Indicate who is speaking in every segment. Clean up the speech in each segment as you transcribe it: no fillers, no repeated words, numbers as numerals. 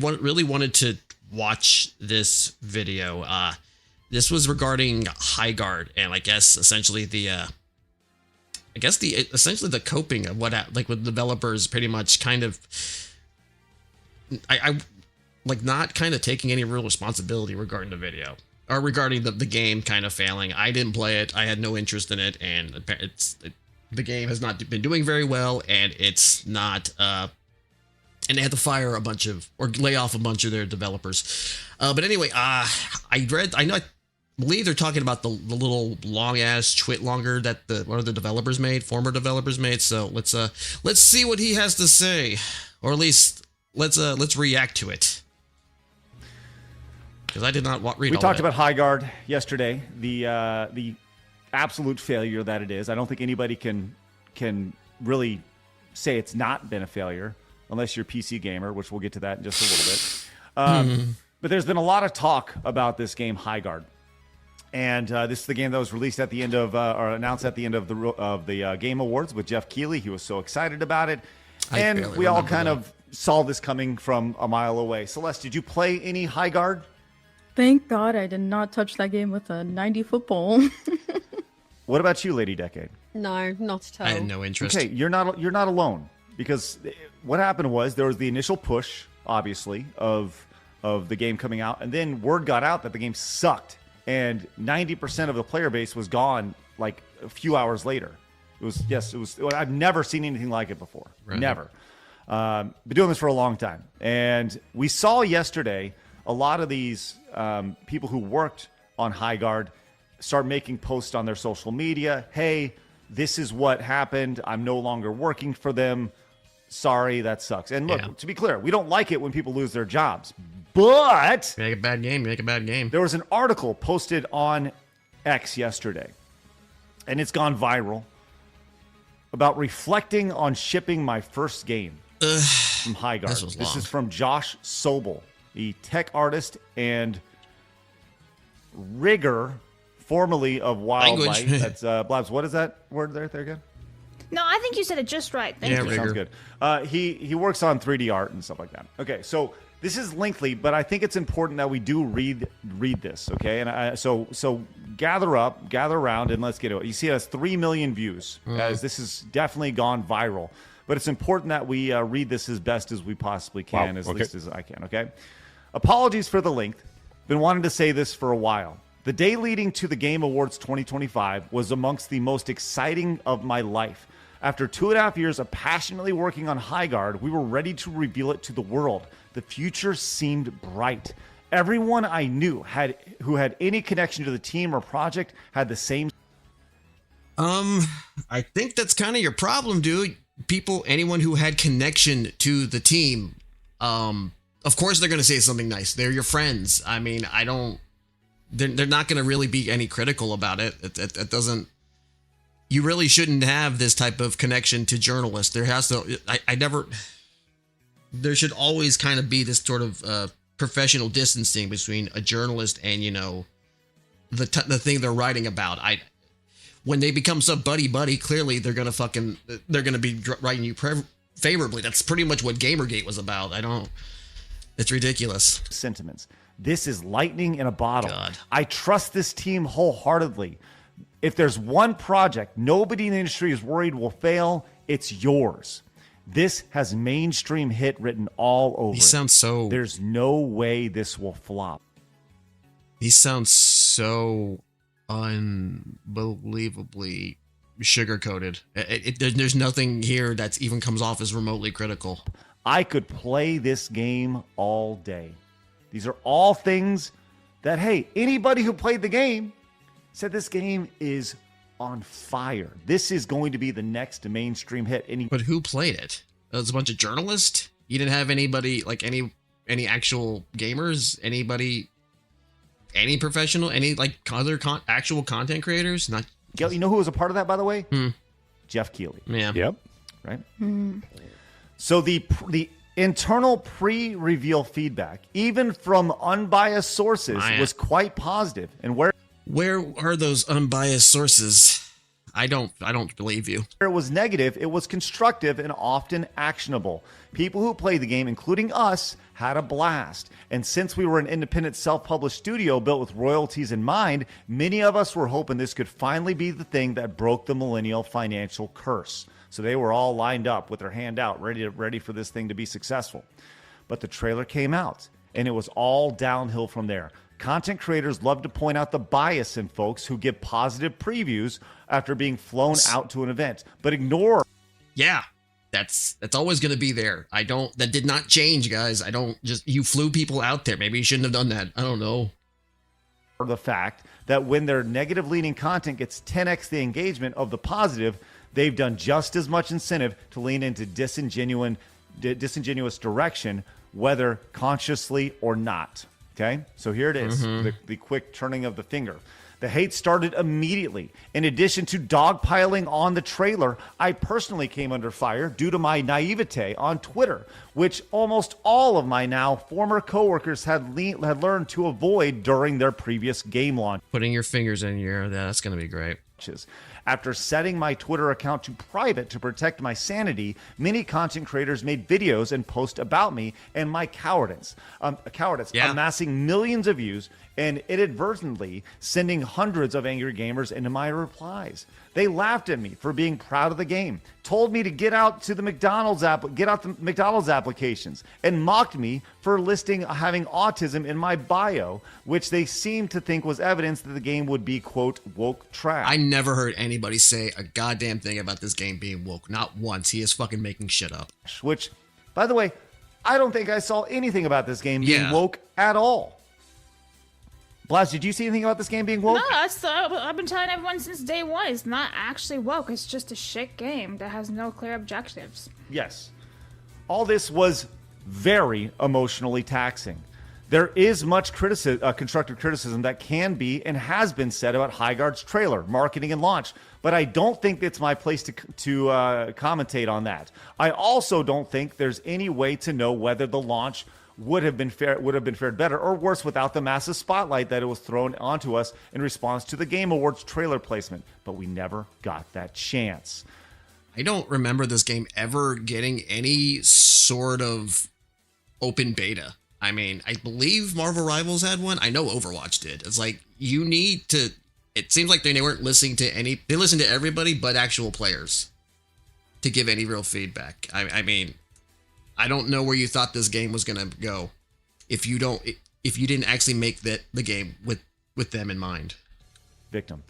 Speaker 1: really wanted to watch this video. This was regarding Highguard, and I guess essentially essentially the coping of with developers pretty much kind of I like not kind of taking any real responsibility regarding the video or regarding the game kind of failing. I didn't play it. I had no interest in it, and the game has not been doing very well, and it's not and they had to fire or lay off a bunch of their developers. But anyway, I believe they're talking about the little long ass twit longer that one of the former developers made. So let's see what he has to say, or at least let's react to it. Because I did not read.
Speaker 2: We talked about Highguard yesterday, the absolute failure that it is. I don't think anybody can really say it's not been a failure, unless you're a PC gamer, which we'll get to that in just a little bit. But there's been a lot of talk about this game, Highguard. And this is the game that was released at the end of, or announced at the end of the Game Awards with Jeff Keighley. He was so excited about it. And we all kind of saw this coming from a mile away. Celeste, did you play any Highguard?
Speaker 3: Thank God I did not touch that game with a 90 football.
Speaker 2: What about you, Lady Decade?
Speaker 4: No, not at all.
Speaker 1: I had no interest.
Speaker 2: Okay, you're not alone, because what happened was there was the initial push, obviously, of the game coming out, and then word got out that the game sucked, and 90% of the player base was gone like a few hours later. It was. I've never seen anything like it before. Right. Never. Been doing this for a long time, and we saw yesterday a lot of these people who worked on Highguard start making posts on their social media. Hey, this is what happened. I'm no longer working for them. Sorry, that sucks. And look, to be clear, we don't like it when people lose their jobs. But
Speaker 1: make a bad game.
Speaker 2: There was an article posted on X yesterday, and it's gone viral, about reflecting on shipping my first game from Highguard. This is from Josh Sobel, the tech artist and rigger, formerly of Wildlife. That's Blabs. What is that word there again?
Speaker 5: No, I think you said it just right. Thank you.
Speaker 2: Sounds good. He works on 3D art and stuff like that. Okay, so this is lengthy, but I think it's important that we do read this. Okay, and so gather around, and let's get to it. You see, it has 3 million views, as this has definitely gone viral. But it's important that we read this as best as we possibly can, least as I can. Okay. Apologies for the length. Been wanting to say this for a while. The day leading to the Game Awards 2025 was amongst the most exciting of my life. After 2.5 years of passionately working on Highguard, we were ready to reveal it to the world. The future seemed bright. Everyone I knew who had any connection to the team or project had the same.
Speaker 1: I think that's kind of your problem, dude. Anyone who had connection to the team, of course they're going to say something nice. They're your friends. I mean, they're not going to really be any critical about it. It doesn't. You really shouldn't have this type of connection to journalists. There should always kind of be this sort of professional distancing between a journalist and, the thing they're writing about. When they become so buddy, clearly they're going to be writing you favorably. That's pretty much what Gamergate was about. It's ridiculous.
Speaker 2: Sentiments. This is lightning in a bottle.
Speaker 1: God.
Speaker 2: I trust this team wholeheartedly. If there's one project nobody in the industry is worried will fail, it's yours. This has mainstream hit written all over it. There's no way this will flop.
Speaker 1: He sounds so unbelievably sugar-coated. There's nothing here that's even comes off as remotely critical.
Speaker 2: I could play this game all day. These are all things that, hey, anybody who played the game said this game is on fire. This is going to be the next mainstream hit.
Speaker 1: But who played it? It was a bunch of journalists? You didn't have anybody, like any actual gamers? Anybody, any professional, any like other actual content creators? Not.
Speaker 2: You know who was a part of that, by the way? Jeff Keighley.
Speaker 1: Yeah.
Speaker 6: Yep.
Speaker 2: Right? So the internal pre-reveal feedback, even from unbiased sources, was quite positive. And where
Speaker 1: are those unbiased sources? I don't believe you.
Speaker 2: It was negative, it was constructive and often actionable. People who played the game, including us, had a blast. And since we were an independent self-published studio built with royalties in mind, many of us were hoping this could finally be the thing that broke the millennial financial curse. So they were all lined up with their hand out, ready for this thing to be successful. But the trailer came out, and it was all downhill from there. Content creators love to point out the bias in folks who give positive previews after being flown out to an event, but ignore.
Speaker 1: Yeah, that's always going to be there. That did not change, guys. You flew people out there. Maybe you shouldn't have done that. I don't know.
Speaker 2: The fact that when their negative leaning content gets 10x the engagement of the positive, they've done just as much incentive to lean into disingenuous direction, whether consciously or not. Okay, so here it is, the quick turning of the finger. The hate started immediately. In addition to dogpiling on the trailer, I personally came under fire due to my naivete on Twitter, which almost all of my now former coworkers had learned to avoid during their previous game launch.
Speaker 1: Putting your fingers in your, that's going to be great.
Speaker 2: After setting my Twitter account to private to protect my sanity, many content creators made videos and posts about me and my cowardice, amassing millions of views and inadvertently sending hundreds of angry gamers into my replies. They laughed at me for being proud of the game, told me to get out the McDonald's applications, and mocked me for listing having autism in my bio, which they seemed to think was evidence that the game would be, quote, woke trash.
Speaker 1: I never heard anybody say a goddamn thing about this game being woke. Not once. He is fucking making shit up.
Speaker 2: Which, by the way, I don't think I saw anything about this game being woke at all. Blast, did you see anything about this game being woke?
Speaker 5: No, I've been telling everyone since day one. It's not actually woke. It's just a shit game that has no clear objectives.
Speaker 2: Yes. All this was very emotionally taxing. There is much constructive criticism that can be and has been said about Highguard's trailer, marketing, and launch, but I don't think it's my place to commentate on that. I also don't think there's any way to know whether the launch would have fared better or worse without the massive spotlight that it was thrown onto us in response to the Game Awards trailer placement. But we never got that chance.
Speaker 1: I don't remember this game ever getting any sort of open beta. I mean, I believe Marvel Rivals had one. I know Overwatch did. It's like, you need to... It seems like they weren't listening to any... They listened to everybody but actual players to give any real feedback. I mean... I don't know where you thought this game was going to go if you didn't actually make the game with them in mind.
Speaker 2: Victim.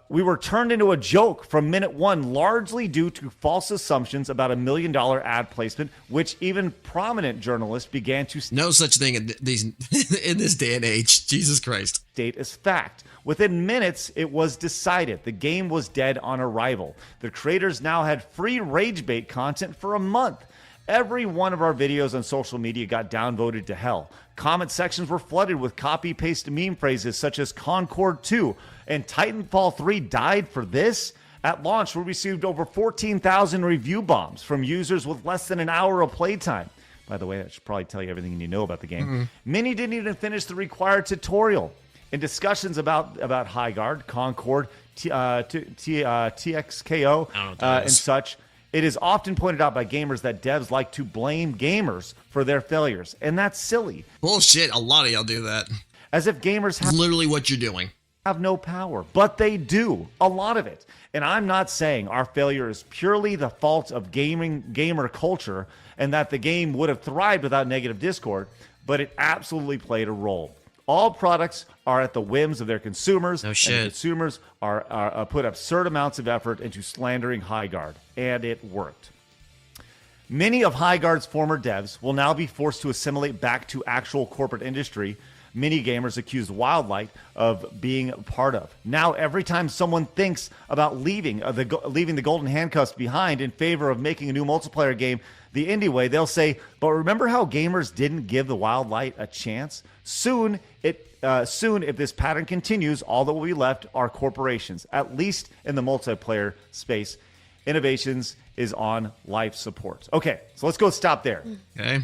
Speaker 2: We were turned into a joke from minute one, largely due to false assumptions about $1 million ad placement, which even prominent journalists began to
Speaker 1: no such thing in this day and age. Jesus Christ.
Speaker 2: State as fact. Within minutes, it was decided the game was dead on arrival. The creators now had free rage bait content for a month. Every one of our videos on social media got downvoted to hell. Comment sections were flooded with copy-paste meme phrases such as Concord 2 and Titanfall 3 died for this. At launch, we received over 14,000 review bombs from users with less than an hour of playtime. By the way, that should probably tell you everything you need to know about the game. Many didn't even finish the required tutorial. In discussions about Highguard, Concord, TXKO, and such, it is often pointed out by gamers that devs like to blame gamers for their failures, and that's silly.
Speaker 1: Bullshit, a lot of y'all do that.
Speaker 2: As if gamers have
Speaker 1: literally what you're doing.
Speaker 2: Have no power, but they do, a lot of it. And I'm not saying our failure is purely the fault of gamer culture and that the game would have thrived without negative Discord, but it absolutely played a role. All products are at the whims of their consumers,
Speaker 1: no shit.
Speaker 2: And consumers are put absurd amounts of effort into slandering Highguard, and it worked. Many of Highguard's former devs will now be forced to assimilate back to actual corporate industry. Many gamers accused Wildlight of being a part of. Now, every time someone thinks about leaving the golden handcuffs behind in favor of making a new multiplayer game the indie way, they'll say, "But remember how gamers didn't give the Wildlight a chance? Soon, if this pattern continues, all that will be left are corporations, at least in the multiplayer space. Innovations is on life support." Okay, so let's go stop there.
Speaker 1: Okay.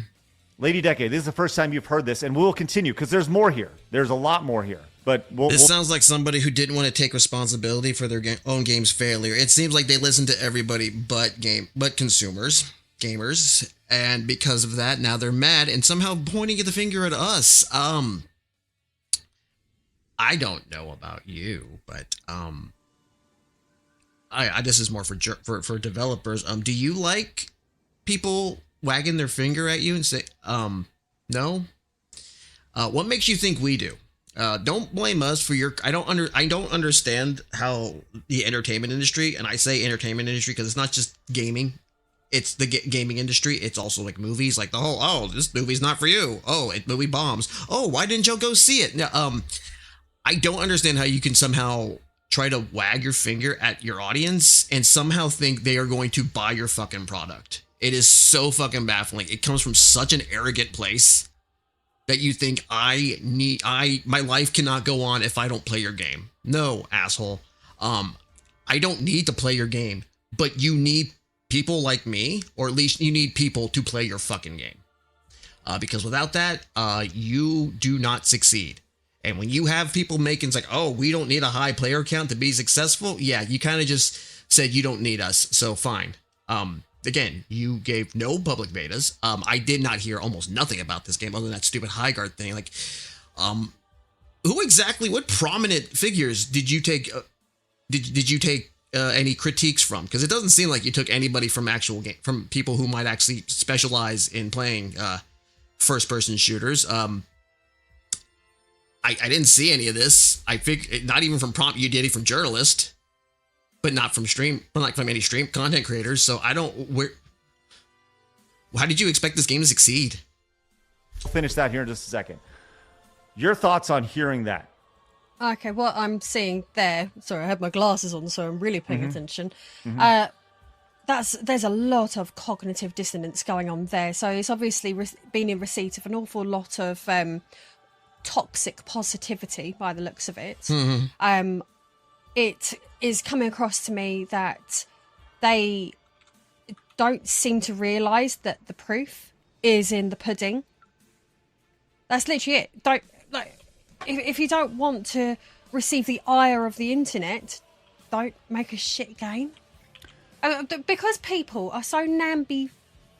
Speaker 2: Lady Decade, this is the first time you've heard this, and we'll continue because there's more here. There's a lot more here. But
Speaker 1: This sounds like somebody who didn't want to take responsibility for their own game's failure. It seems like they listened to everybody but consumers, gamers, and because of that, now they're mad and somehow pointing the finger at us. I don't know about you, but I this is more for developers. Do you like people wagging their finger at you and say, no? What makes you think we do? Don't blame us for your. I don't understand how the entertainment industry, and I say entertainment industry because it's not just gaming. It's the gaming industry. It's also like movies, like the whole, oh, this movie's not for you. Oh, movie bombs. Oh, why didn't you go see it? Now, I don't understand how you can somehow try to wag your finger at your audience and somehow think they are going to buy your fucking product. It is so fucking baffling. It comes from such an arrogant place that you think my life cannot go on if I don't play your game. No, asshole. I don't need to play your game, but you need people like me, or at least you need people to play your fucking game. Because without that, you do not succeed. And when you have people making it's like, oh, we don't need a high player count to be successful. Yeah, you kind of just said you don't need us. So fine. Again, you gave no public betas. I did not hear almost nothing about this game other than that stupid Highguard thing. Like, what prominent figures did you take? Did you take any critiques from? Because it doesn't seem like you took anybody from from people who might actually specialize in playing first-person shooters. I didn't see any of this. I think not even from you did it from journalists. But not from any stream content creators. So I don't. How did you expect this game to succeed?
Speaker 2: I'll finish that here in just a second. Your thoughts on hearing that?
Speaker 4: Okay, what I'm seeing there. Sorry, I had my glasses on, so I'm really paying attention. There's a lot of cognitive dissonance going on there. So it's obviously been in receipt of an awful lot of toxic positivity by the looks of it. It is coming across to me that they don't seem to realise that the proof is in the pudding. That's literally it. If you don't want to receive the ire of the internet, don't make a shit game. Because people are so namby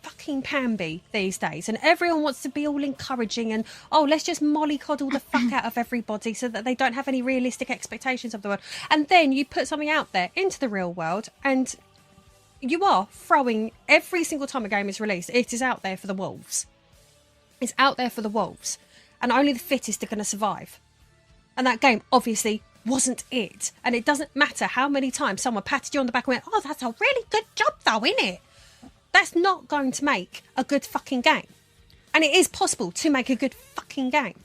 Speaker 4: fucking pamby these days, and everyone wants to be all encouraging and, oh, let's just mollycoddle the fuck out of everybody so that they don't have any realistic expectations of the world. And then you put something out there into the real world, and you are throwing every single time a game is released, it is out there for the wolves. It's out there for the wolves, and only the fittest are going to survive. And that game obviously wasn't it. And it doesn't matter how many times someone patted you on the back and went, oh, that's a really good job though, isn't it? That's not going to make a good fucking game. And it is possible to make a good fucking game.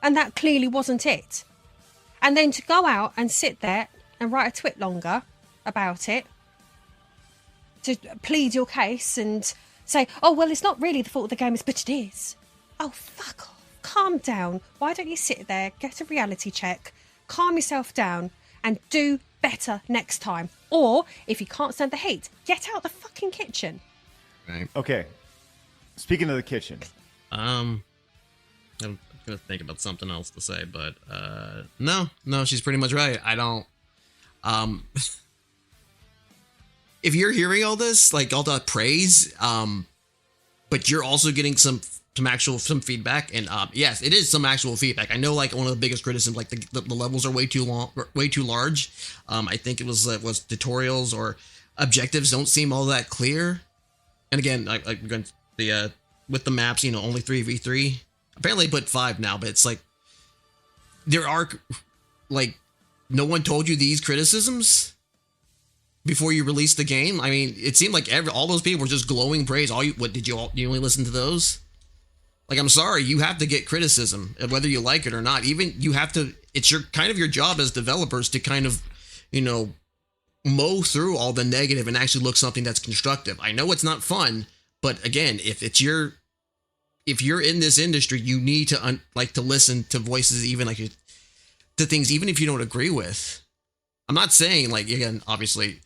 Speaker 4: And that clearly wasn't it. And then to go out and sit there and write a twit longer about it, to plead your case and say, oh, well, it's not really the fault of the gamers, but it is. Oh, fuck off. Calm down. Why don't you sit there, get a reality check, calm yourself down, and do better next time. Or, if you can't stand the heat, get out the fucking kitchen.
Speaker 1: Right.
Speaker 2: Okay. Speaking of the kitchen.
Speaker 1: I'm going to think about something else to say, but no, she's pretty much right. I don't... if you're hearing all this, like all that praise, but you're also getting some feedback, and yes, it is some actual feedback. I know, like, one of the biggest criticisms, like the levels are way too large. I think it was tutorials or objectives don't seem all that clear. And again, like with the maps, only 3v3. Apparently they put 5 now, but it's like there are, like, no one told you these criticisms before you released the game. I mean, it seemed like all those people were just glowing praise. You only listen to those? Like, I'm sorry, you have to get criticism, whether you like it or not. Even you have to, it's your job as developers to kind of, mow through all the negative and actually look something that's constructive. I know it's not fun, but again, if you're in this industry, you need to to listen to voices, even like to things, even if you don't agree with. I'm not saying, like, again, obviously,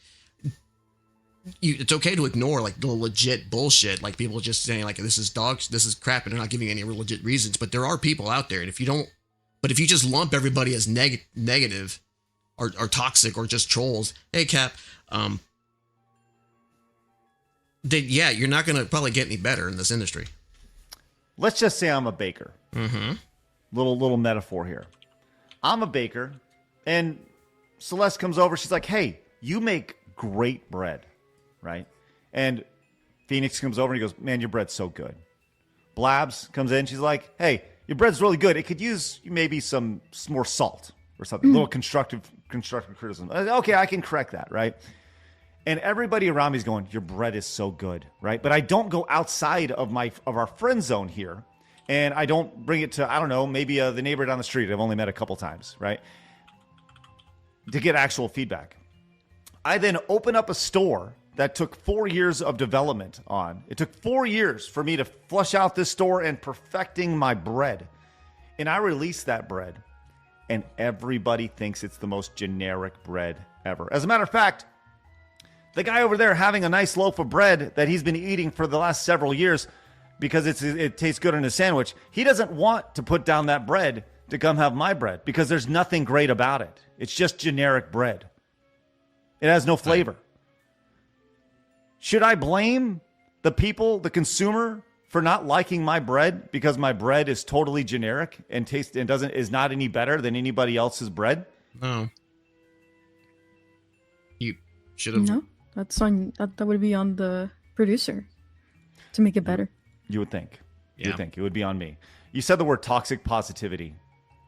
Speaker 1: it's okay to ignore like the legit bullshit, like people just saying like this is crap, and they're not giving any real legit reasons. But there are people out there, and if you don't But if you just lump everybody as negative or toxic or just trolls, hey Cap, then yeah, you're not going to probably get any better in this industry.
Speaker 2: Let's just say I'm a baker.
Speaker 1: Mm-hmm.
Speaker 2: Little metaphor here. I'm a baker, and Celeste comes over. She's like, hey, you make great bread, right? And Phoenix comes over and he goes, man, your bread's so good. Blabs comes in. She's like, hey, your bread's really good. It could use maybe some more salt or something. A little constructive criticism. Okay, I can correct that, right? And everybody around me is going, your bread is so good, right? But I don't go outside of our friend zone here. And I don't bring it to, I don't know, maybe the neighbor down the street I've only met a couple times, right? To get actual feedback. I then open up a store that took 4 years of development on. It took 4 years for me to flush out this store and perfecting my bread. And I release that bread, and everybody thinks it's the most generic bread ever. As a matter of fact, the guy over there having a nice loaf of bread that he's been eating for the last several years because it tastes good in a sandwich, he doesn't want to put down that bread to come have my bread because there's nothing great about it. It's just generic bread. It has no flavor. Should I blame the people, the consumer, for not liking my bread because my bread is totally generic and is not any better than anybody else's bread?
Speaker 1: No. You should have.
Speaker 3: No, that would be on the producer to make it better.
Speaker 2: You would think.
Speaker 1: Yeah.
Speaker 2: You would think it would be on me. You said the word toxic positivity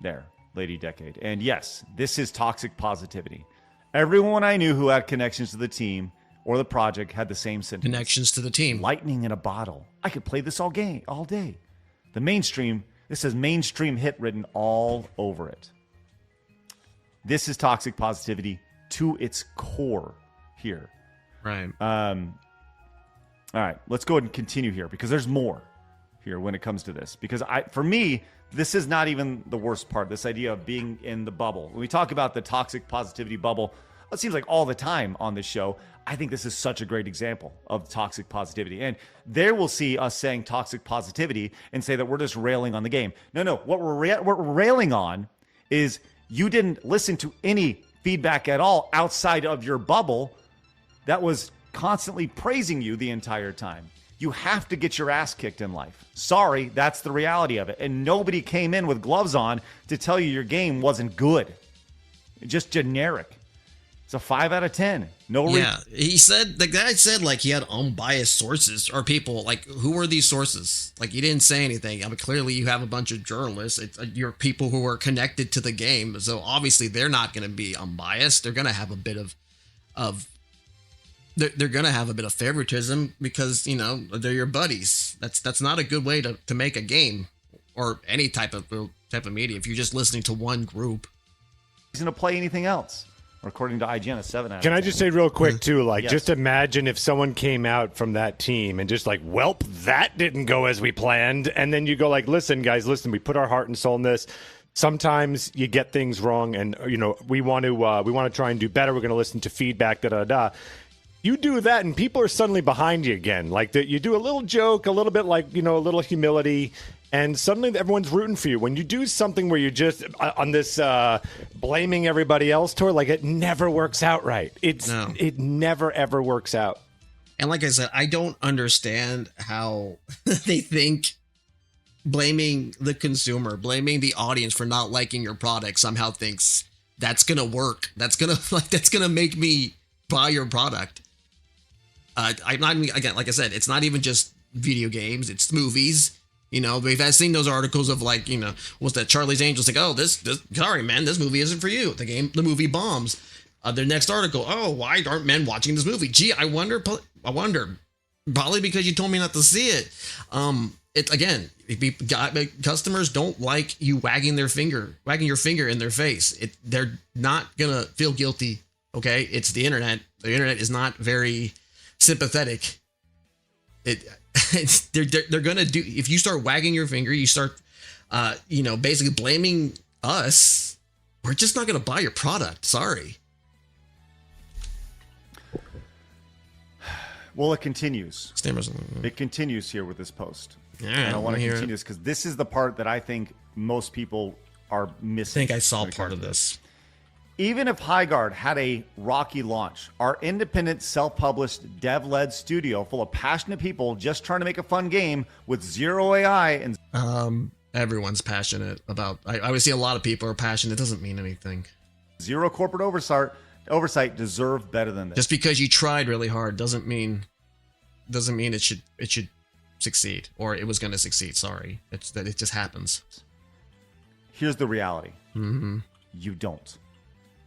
Speaker 2: there, Lady Decade. And yes, this is toxic positivity. Everyone I knew who had connections to the team or the project had the same sentiment.
Speaker 1: Connections to the team.
Speaker 2: Lightning in a bottle. I could play this all day. The mainstream, this says mainstream hit written all over it. This is toxic positivity to its core here.
Speaker 1: Right.
Speaker 2: All right, let's go ahead and continue here because there's more here when it comes to this. Because for me, this is not even the worst part, this idea of being in the bubble. When we talk about the toxic positivity bubble, it seems like all the time on this show. I think this is such a great example of toxic positivity. And there we'll see us saying toxic positivity and say that we're just railing on the game. No. What we're railing on is you didn't listen to any feedback at all outside of your bubble that was constantly praising you the entire time. You have to get your ass kicked in life. Sorry, that's the reality of it. And nobody came in with gloves on to tell you your game wasn't good. Just generic. It's a 5 out of 10.
Speaker 1: Yeah, the guy said like he had unbiased sources or people. Like, who are these sources? Like, you didn't say anything. I mean, clearly you have a bunch of journalists. You're people who are connected to the game. So obviously they're not going to be unbiased. They're going to have a bit of they're going to have a bit of favoritism because, you know, they're your buddies. That's not a good way to make a game or any type of media if you're just listening to one group.
Speaker 2: He's going to play anything else. According to IGN, a 7 out of 10.
Speaker 6: Can I just say real quick, too, like,
Speaker 2: Yes.
Speaker 6: just imagine if someone came out from that team and just like, welp, that didn't go as we planned. And then you go like, listen, guys, we put our heart and soul in this. Sometimes you get things wrong and, you know, we want to try and do better. We're going to listen to feedback, da-da-da. You do that and people are suddenly behind you again. Like, you do a little joke, a little bit like, you know, a little humility, and suddenly everyone's rooting for you. When you do something where you're just on this blaming everybody else tour, like, it never works out right. It never, ever works out.
Speaker 1: And like I said, I don't understand how they think blaming the consumer, blaming the audience for not liking your product somehow thinks that's going to work. That's going to make me buy your product. I'm not even, again, like I said, it's not even just video games, it's movies. You know, we've seen those articles of like, you know, what's that? Charlie's Angels, like, oh, this sorry, man, this movie isn't for you. The movie bombs. Their next article, oh, why aren't men watching this movie? Gee, I wonder. Probably because you told me not to see it. Customers don't like you wagging your finger in their face. They're not gonna feel guilty. Okay, it's the internet. The internet is not very sympathetic. They're gonna do. If you start wagging your finger, you start, basically blaming us. We're just not gonna buy your product. Sorry.
Speaker 2: Well, it continues.
Speaker 1: Stammers.
Speaker 2: It continues here with this post.
Speaker 1: Yeah,
Speaker 2: and I want to
Speaker 1: hear
Speaker 2: continue this because this is the part that I think most people are
Speaker 1: I
Speaker 2: missing.
Speaker 1: think I saw
Speaker 2: when it
Speaker 1: part
Speaker 2: comes
Speaker 1: of
Speaker 2: to
Speaker 1: this.
Speaker 2: Even if Highguard had a rocky launch, our independent, self-published, dev-led studio full of passionate people just trying to make a fun game with zero AI and
Speaker 1: Everyone's passionate about. I would see a lot of people are passionate. It doesn't mean anything.
Speaker 2: zero corporate oversight deserve better than this.
Speaker 1: Just because you tried really hard doesn't mean it should succeed, or it was going to succeed. Sorry, it's that it just happens.
Speaker 2: Here's the reality. You don't.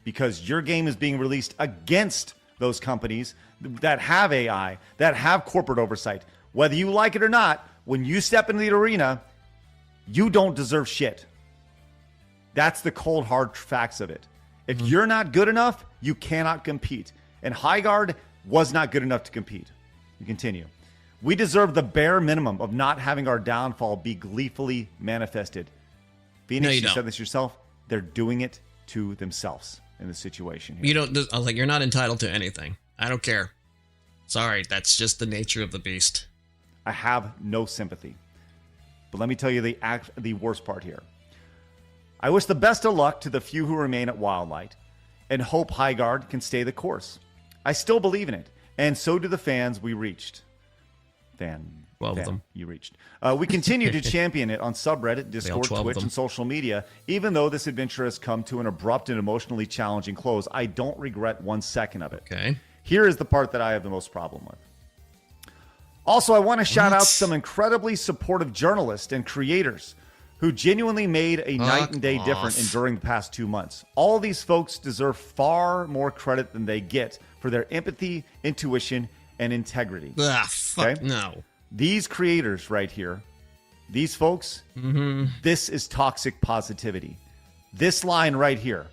Speaker 2: Because your game is being released against those companies that have AI, that have corporate oversight. Whether you like it or not, when you step into the arena, you don't deserve shit. That's the cold, hard facts of it. If you're not good enough, you cannot compete. And Highguard was not good enough to compete. You continue. We deserve the bare minimum of not having our downfall be gleefully manifested. Phoenix,
Speaker 1: No, you
Speaker 2: you
Speaker 1: don't.
Speaker 2: said this yourself. They're doing it to themselves in this situation. Here.
Speaker 1: You don't. I was like, you're not entitled to anything. I don't care. Sorry, that's just the nature of the beast.
Speaker 2: I have no sympathy. But let me tell you the worst part here. I wish the best of luck to the few who remain at Wildlight and hope Highguard can stay the course. I still believe in it, and so do the fans we reached.
Speaker 1: 12 of them.
Speaker 2: You reached. We continue to champion it on subreddit, Discord,
Speaker 1: 12 of
Speaker 2: Twitch,
Speaker 1: them.
Speaker 2: and social media. Even though this adventure has come to an abrupt and emotionally challenging close, I don't regret 1 second of it.
Speaker 1: Okay.
Speaker 2: Here is the part that I have the most problem with. Also, I want to shout out some incredibly supportive journalists and creators who genuinely made a night and day difference during the past 2 months. All these folks deserve far more credit than they get for their empathy, intuition, and integrity.
Speaker 1: Fuck
Speaker 2: Okay?
Speaker 1: no.
Speaker 2: These creators right here, these folks, this is toxic positivity. This line right here,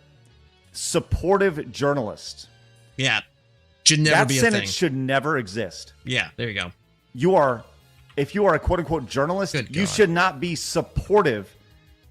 Speaker 2: supportive journalist.
Speaker 1: Yeah. Should never
Speaker 2: That
Speaker 1: be a
Speaker 2: sentence
Speaker 1: thing.
Speaker 2: should never exist.
Speaker 1: Yeah, there you go.
Speaker 2: If you are a quote unquote journalist,
Speaker 1: Good
Speaker 2: you
Speaker 1: God.
Speaker 2: should not be supportive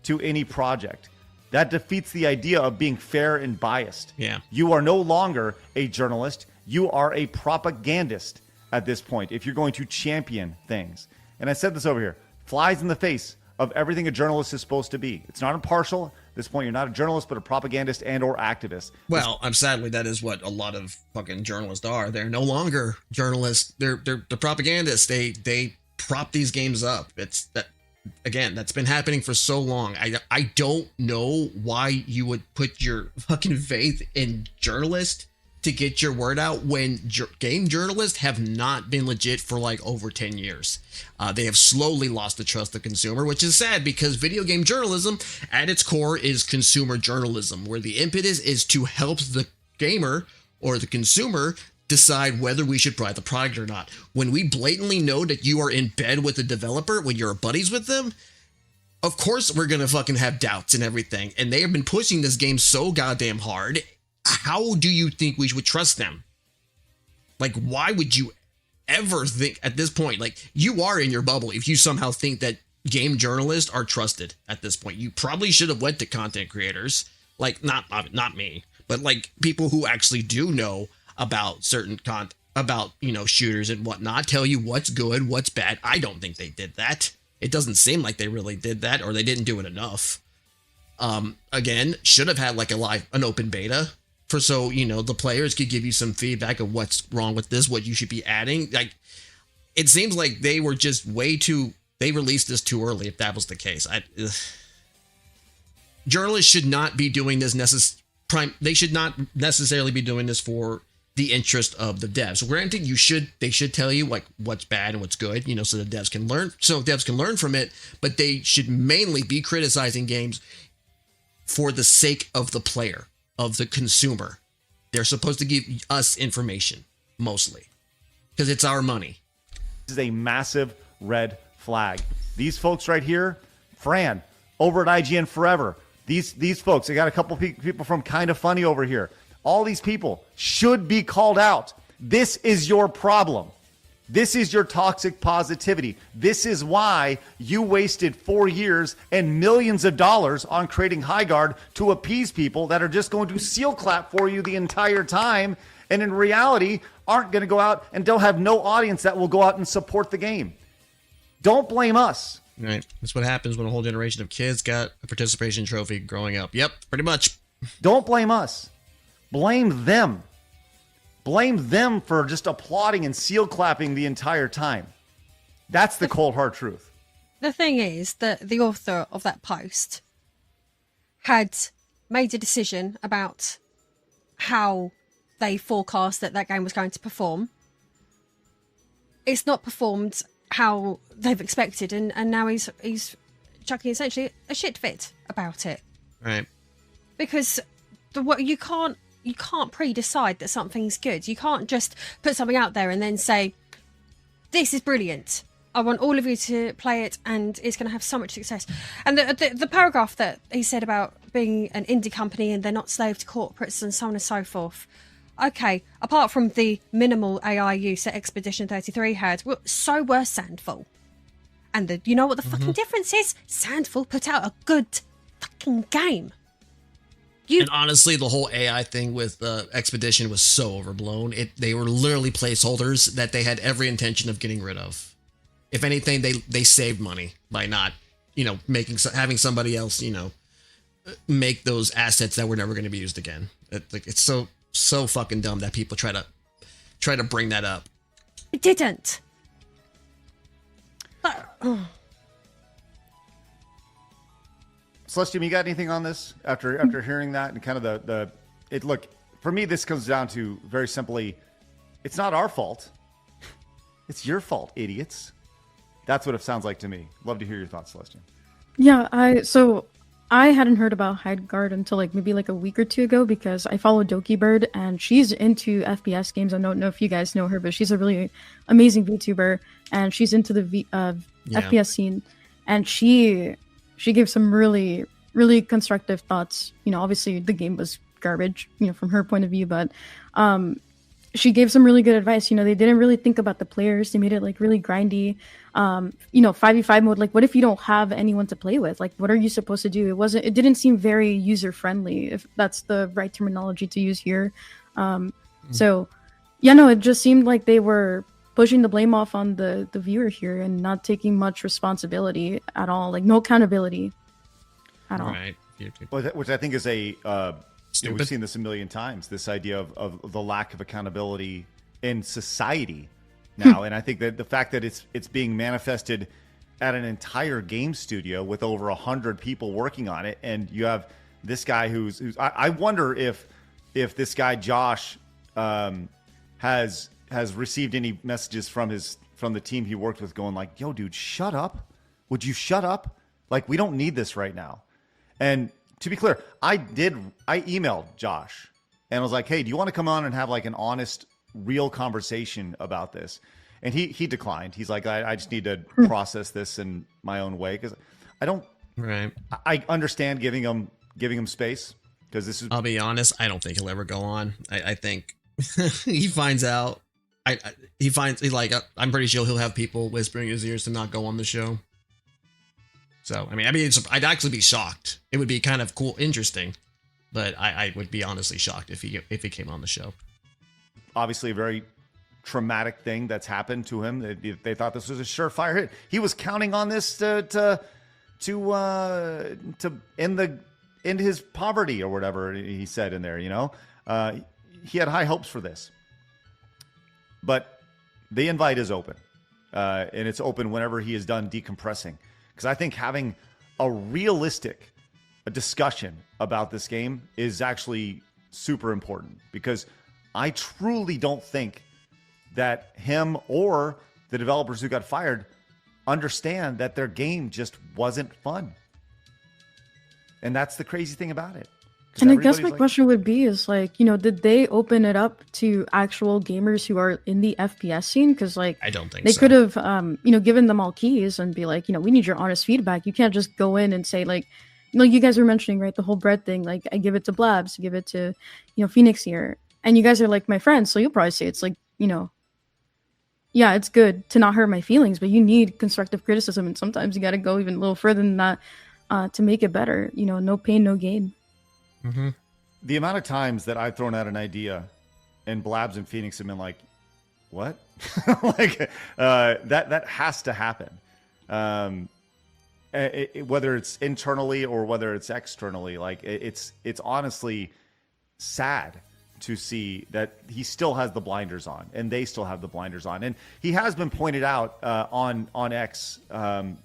Speaker 2: to any project. That defeats the idea of being fair and biased.
Speaker 1: Yeah.
Speaker 2: You are no longer a journalist. You are a propagandist at this point if you're going to champion things. And I said this over here, flies in the face of everything a journalist is supposed to be. It's not impartial. At this point, you're not a journalist, but a propagandist and or activist.
Speaker 1: Well, I'm sadly that is what a lot of fucking journalists are. They're no longer journalists. They're propagandists. They prop these games up. It's that again, that's been happening for so long. I don't know why you would put your fucking faith in journalists to get your word out when game journalists have not been legit for like over 10 years. They have slowly lost the trust of the consumer, which is sad because video game journalism at its core is consumer journalism, where the impetus is to help the gamer or the consumer decide whether we should buy the product or not. When we blatantly know that you are in bed with the developer, when you're buddies with them, of course we're going to fucking have doubts and everything. And they have been pushing this game so goddamn hard. How do you think we would trust them? Like, why would you ever think at this point, like, you are in your bubble if you somehow think that game journalists are trusted at this point? You probably should have went to content creators, like not me, but like people who actually do know about certain about, you know, shooters and whatnot, tell you what's good, what's bad. I don't think they did that. It doesn't seem like they really did that, or they didn't do it enough. Again, should have had like an open beta for so, you know, the players could give you some feedback of what's wrong with this, what you should be adding. Like, it seems like they were just they released this too early if that was the case. Journalists should not be doing this they should not necessarily be doing this for the interest of the devs. So granted, they should tell you like what's bad and what's good, you know, so the devs can learn from it, but they should mainly be criticizing games for the sake of the player, of the consumer. They're supposed to give us information mostly because it's our money.
Speaker 2: This is a massive red flag. These folks right here, Fran, over at IGN Forever, these folks, I got a couple people from Kinda Funny over here. All these people should be called out. This is your problem. This is your toxic positivity. This is why you wasted 4 years and millions of dollars on creating Highguard to appease people that are just going to seal clap for you the entire time, and in reality aren't going to go out and don't have no audience that will go out and support the game. Don't blame us.
Speaker 1: Right. That's what happens when a whole generation of kids got a participation trophy growing up. Yep, pretty much.
Speaker 2: Don't blame us. Blame them. Blame them for just applauding and seal clapping the entire time. That's the cold hard truth.
Speaker 4: The thing is that the author of that post had made a decision about how they forecast that that game was going to perform. It's not performed how they've expected, and now he's chucking essentially a shit fit about it.
Speaker 1: Right.
Speaker 4: Because you can't pre-decide that something's good. You can't just put something out there and then say, this is brilliant. I want all of you to play it and it's going to have so much success. And the paragraph that he said about being an indie company and they're not slave to corporates and so on and so forth. Okay, apart from the minimal AI use that Expedition 33 had, so were Sandful. And you know what the fucking difference is? Sandful put out a good fucking game.
Speaker 1: And honestly, the whole AI thing with Expedition was so overblown. They were literally placeholders that they had every intention of getting rid of. If anything, they saved money by not, having somebody else, make those assets that were never going to be used again. It's so fucking dumb that people try to bring that up.
Speaker 4: It didn't. But,
Speaker 2: Celestium, you got anything on this after hearing that and kind of look, for me, this comes down to very simply, it's not our fault. It's your fault, idiots. That's what it sounds like to me. Love to hear your thoughts, Celestium.
Speaker 3: Yeah, I hadn't heard about Highguard until maybe a week or two ago because I follow Doki Bird and she's into FPS games. I don't know if you guys know her, but she's a really amazing VTuber and she's into the FPS scene. And she gave some really, really constructive thoughts. Obviously the game was garbage, from her point of view, but she gave some really good advice. They didn't really think about the players. They made it really grindy. 5v5 mode, what if you don't have anyone to play with? What are you supposed to do? It didn't seem very user friendly, if that's the right terminology to use here. So yeah, no, it just seemed like they were pushing the blame off on the viewer here and not taking much responsibility at all, no accountability at all.
Speaker 1: Right.
Speaker 2: Which I think is
Speaker 1: Stupid.
Speaker 2: We've seen this a million times, this idea of the lack of accountability in society now. And I think that the fact that it's being manifested at an entire game studio with over 100 people working on it, and you have this guy who's I wonder if this guy Josh has received any messages from the team he worked with going yo dude, shut up, would you shut up, we don't need this right now. And to be clear, I emailed Josh and was like, hey, do you want to come on and have an honest, real conversation about this? And he declined. He's like, I just need to process this in my own way because I don't.
Speaker 1: Right.
Speaker 2: I understand giving him space because this is.
Speaker 1: I'll be honest. I don't think he'll ever go on. I think he finds out. I'm pretty sure he'll have people whispering in his ears to not go on the show. So, I'd actually be shocked. It would be kind of cool, interesting, but I would be honestly shocked if he came on the show.
Speaker 2: Obviously, a very traumatic thing that's happened to him. They thought this was a surefire hit. He was counting on this to end his poverty or whatever he said in there. He had high hopes for this, but the invite is open, and it's open whenever he is done decompressing. Because I think having a realistic discussion about this game is actually super important. Because I truly don't think that him or the developers who got fired understand that their game just wasn't fun. And that's the crazy thing about it.
Speaker 3: And I guess my question would be did they open it up to actual gamers who are in the FPS scene? Because
Speaker 1: I don't think
Speaker 3: they
Speaker 1: so.
Speaker 3: could have, given them all keys and be we need your honest feedback. You can't just go in and say you guys were mentioning, right, the whole bread thing. I give it to Blabs, give it to, Phoenix here. And you guys are my friends. So you'll probably say it's yeah, it's good to not hurt my feelings, but you need constructive criticism. And sometimes you got to go even a little further than that to make it better. No pain, no gain.
Speaker 1: Mm-hmm.
Speaker 2: The amount of times that I've thrown out an idea and Blabs and Phoenix have been like, what? That has to happen. whether it's internally or whether it's externally, like it's honestly sad to see that he still has the blinders on and they still have the blinders on. And he has been pointed out on X.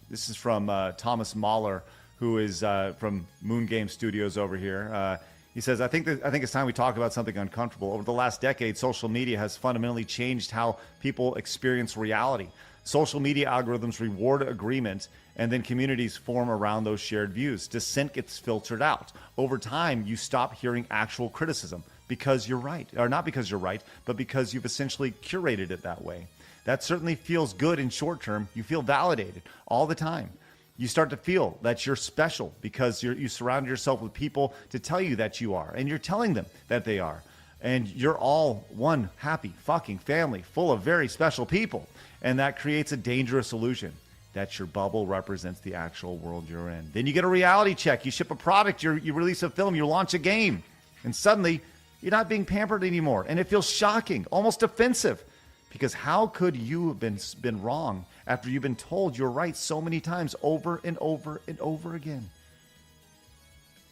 Speaker 2: This is from Thomas Mahler, who is from Moon Game Studios over here. He says, I think it's time we talk about something uncomfortable. Over the last decade, social media has fundamentally changed how people experience reality. Social media algorithms reward agreement, and then communities form around those shared views. Dissent gets filtered out. Over time, you stop hearing actual criticism because you're right, or not because you're right, but because you've essentially curated it that way. That certainly feels good in short term. You feel validated all the time. You start to feel that you're special because you surround yourself with people to tell you that you are, and you're telling them that they are. And you're all one happy fucking family full of very special people. And that creates a dangerous illusion that your bubble represents the actual world you're in. Then you get a reality check. You ship a product, you release a film, you launch a game, and suddenly you're not being pampered anymore. And it feels shocking, almost offensive. Because how could you have been wrong after you've been told you're right so many times over and over and over again?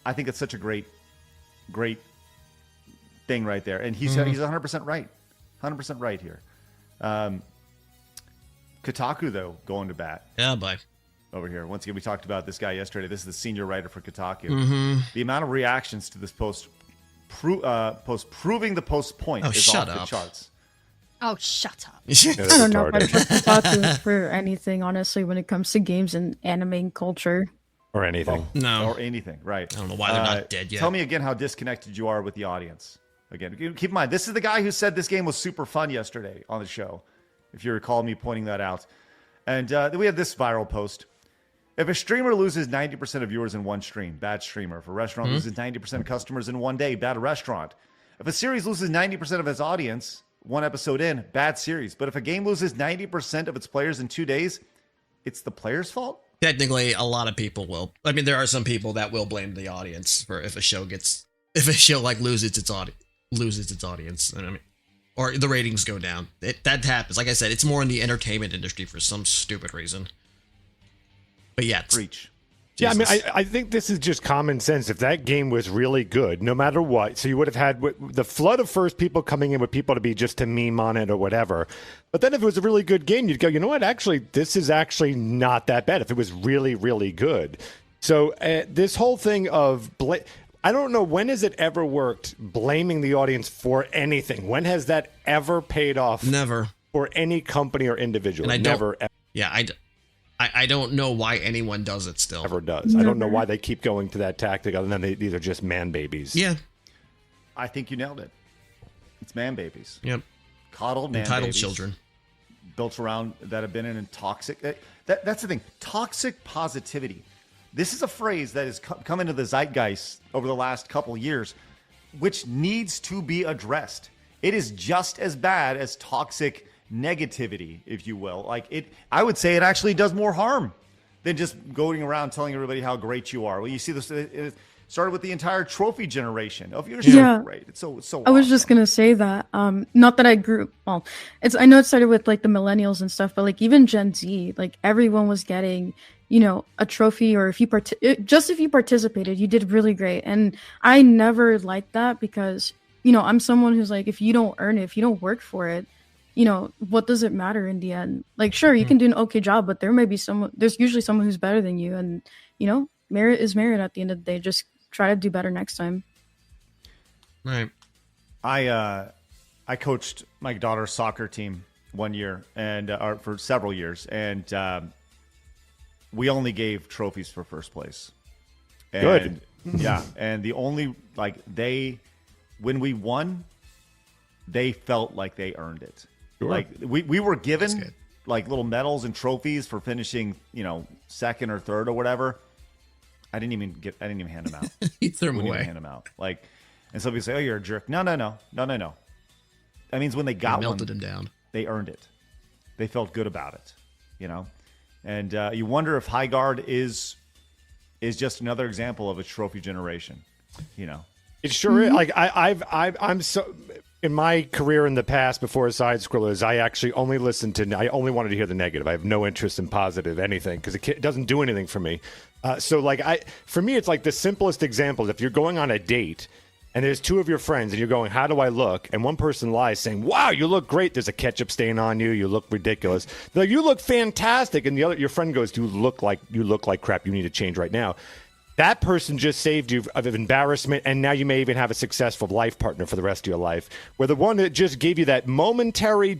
Speaker 2: I think it's such a great thing right there. And he's 100% right. 100% right here. Kotaku, though, going to bat.
Speaker 1: Yeah, bye.
Speaker 2: Over here. Once again, we talked about this guy yesterday. This is the senior writer for Kotaku. The amount of reactions to this post proving the post point is off the charts.
Speaker 4: Oh, shut up.
Speaker 3: I don't know if I trust Kotaku for anything, honestly, when it comes to games and anime culture.
Speaker 6: Or anything.
Speaker 1: No.
Speaker 2: Or anything, right.
Speaker 1: I don't know why they're not dead yet.
Speaker 2: Tell me again how disconnected you are with the audience. Again, keep in mind, this is the guy who said this game was super fun yesterday on the show, if you recall me pointing that out. And then we had this viral post. If a streamer loses 90% of viewers in one stream, bad streamer. If a restaurant loses 90% of customers in one day, bad restaurant. If a series loses 90% of its audience, one episode in, bad series. But if a game loses 90% of its players in 2 days, it's the player's fault?
Speaker 1: Technically, a lot of people will. I mean, there are some people that will blame the audience for if a show like loses its audience. I mean, or the ratings go down. That happens. Like I said, it's more in the entertainment industry for some stupid reason. But yeah,
Speaker 2: preach.
Speaker 6: Yeah, I mean, I think this is just common sense. If that game was really good, no matter what, so you would have had the flood of first people coming in with people to meme on it or whatever. But then if it was a really good game, you'd go, you know what? Actually, this is actually not that bad if it was really, really good. So this whole thing of I don't know, when has it ever worked blaming the audience for anything? When has that ever paid off?
Speaker 1: Never.
Speaker 6: For any company or individual.
Speaker 1: And
Speaker 6: Never.
Speaker 1: Yeah, I don't know why anyone does it still.
Speaker 6: Ever does. I don't know why they keep going to that tactic other than these are just man babies.
Speaker 1: Yeah.
Speaker 2: I think you nailed it. It's man babies.
Speaker 1: Yep.
Speaker 2: Coddled man
Speaker 1: Entitled
Speaker 2: babies.
Speaker 1: children.
Speaker 2: Built around that have been in toxic. That's the thing. Toxic positivity. This is a phrase that has come into the zeitgeist over the last couple years, which needs to be addressed. It is just as bad as toxic negativity, if you will. I would say it actually does more harm than just going around telling everybody how great you are. Well, you see this, it started with the entire trophy generation of you're so great. It's so
Speaker 3: I was
Speaker 2: awesome.
Speaker 3: just gonna say that. Not that I grew. Well, I know it started with like the millennials and stuff, but like even Gen Z, like everyone was getting, a trophy, or if you participated, you did really great. And I never liked that because I'm someone who's like, if you don't earn it, if you don't work for it, what does it matter in the end? Like, sure, you can do an okay job, but there's usually someone who's better than you. And, merit is merit at the end of the day. Just try to do better next time.
Speaker 1: Right.
Speaker 2: I coached my daughter's soccer team one year or for several years. And we only gave trophies for first place.
Speaker 6: Good.
Speaker 2: Yeah. And the only, when we won, they felt like they earned it. Sure. Like we were given like little medals and trophies for finishing, second or third or whatever. I didn't even hand them out.
Speaker 1: He threw them away.
Speaker 2: Hand them out. And some people say, "Oh, you're a jerk." No. That means when they got
Speaker 1: melted them down.
Speaker 2: They earned it. They felt good about it, And you wonder if Highguard is just another example of a trophy generation,
Speaker 6: It sure is. Like I'm so in my career in the past before Sidescrollers, I actually only I only wanted to hear the negative. I have no interest in positive anything because it doesn't do anything for me. So like for me, it's like the simplest example. If you're going on a date and there's two of your friends and you're going, how do I look? And one person lies saying, wow, you look great. There's a ketchup stain on you. You look ridiculous. They're like, you look fantastic. And your friend goes, you look like crap. You need to change right now. That person just saved you of embarrassment, and now you may even have a successful life partner for the rest of your life. Where the one that just gave you that momentary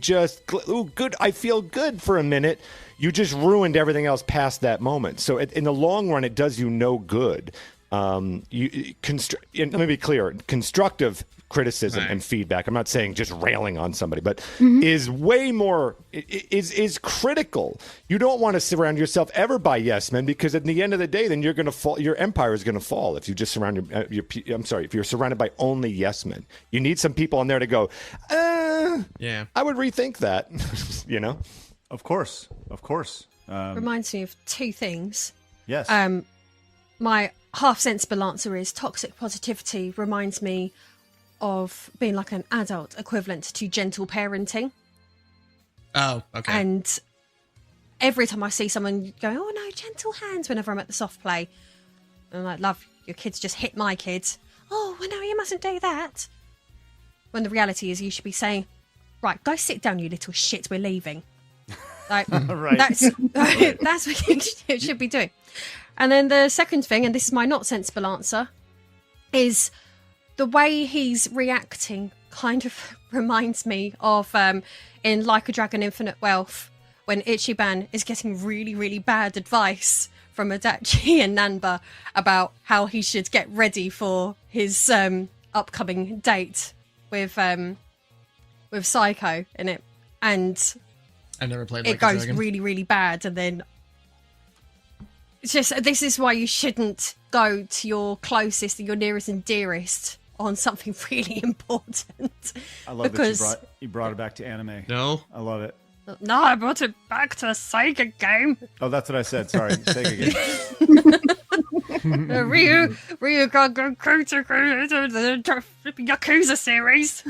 Speaker 6: ooh, good, I feel good for a minute, you just ruined everything else past that moment. So in the long run, it does you no good. Let me be clear, constructive criticism and feedback, I'm not saying just railing on somebody, but is way more, is critical. You don't want to surround yourself ever by yes men, because at the end of the day, then you're going to fall, your empire is going to fall if you just surround if you're surrounded by only yes men. You need some people in there to go, I would rethink that, you know?
Speaker 2: Of course.
Speaker 4: Reminds me of two things.
Speaker 2: Yes.
Speaker 4: My half sensible answer is toxic positivity reminds me of being like an adult equivalent to gentle parenting.
Speaker 1: Oh, okay.
Speaker 4: And every time I see someone going, oh no, gentle hands, whenever I'm at the soft play, I'm like, love, your kids just hit my kids. Oh, well, no, you mustn't do that. When the reality is you should be saying, right, go sit down, you little shit, we're leaving. Like,
Speaker 2: Right.
Speaker 4: That's what you should be doing. And then the second thing, and this is my not sensible answer, is the way he's reacting kind of reminds me of in Like a Dragon Infinite Wealth, when Ichiban is getting really, really bad advice from Adachi and Nanba about how he should get ready for his upcoming date with Psycho in it. And
Speaker 1: I never played
Speaker 4: it
Speaker 1: Like a
Speaker 4: goes
Speaker 1: Dragon.
Speaker 4: really, really bad. And then it's just, this is why you shouldn't go to your closest and your nearest and dearest on something really important.
Speaker 2: I love
Speaker 4: because
Speaker 2: that you brought it back to anime.
Speaker 1: No?
Speaker 2: I love it.
Speaker 4: No, I brought it back to a Sega game.
Speaker 2: Oh, that's what I said. Sorry. Sega game.
Speaker 4: Ryu got the Yakuza series.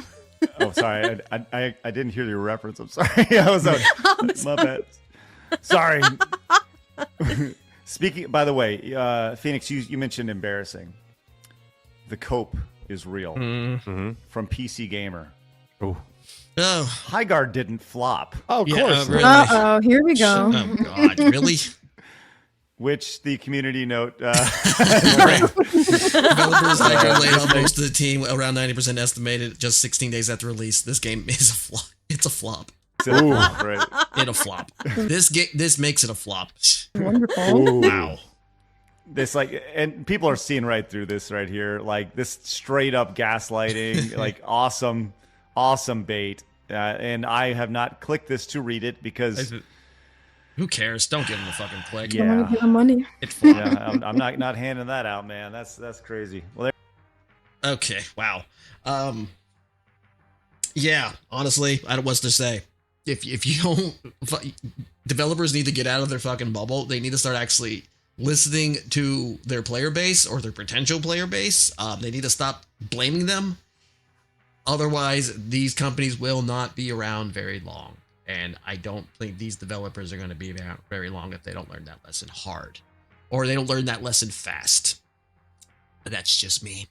Speaker 2: Oh, sorry. I didn't hear your reference. I'm sorry. I was my bad. Sorry. Speaking, by the way, Phoenix, you mentioned embarrassing. The cope is real from PC Gamer.
Speaker 6: Oh,
Speaker 2: Highguard didn't flop.
Speaker 6: of course.
Speaker 1: Really?
Speaker 3: Uh-oh, here we go.
Speaker 1: Oh, God, really?
Speaker 2: Which the community note.
Speaker 1: Developers are laid off most of the team, around 90% estimated, just 16 days after release. This game is a flop. It's a flop.
Speaker 2: Right.
Speaker 1: It'll flop. This makes it a flop.
Speaker 3: Wonderful.
Speaker 1: Wow.
Speaker 2: This and people are seeing right through this right here, like this straight up gaslighting, like awesome bait. And I have not clicked this to read it because
Speaker 1: Who cares? Don't give him the fucking click.
Speaker 2: Yeah.
Speaker 3: I want to give them money.
Speaker 1: It flopped.
Speaker 2: yeah, I'm not handing that out, man. That's crazy. Well,
Speaker 1: Okay. Wow. Yeah. Honestly, I don't know what to say. If you don't, developers need to get out of their fucking bubble. They need to start actually listening to their player base or their potential player base. They need to stop blaming them. Otherwise, these companies will not be around very long. And I don't think these developers are going to be around very long if they don't learn that lesson hard. Or they don't learn that lesson fast. But that's just me.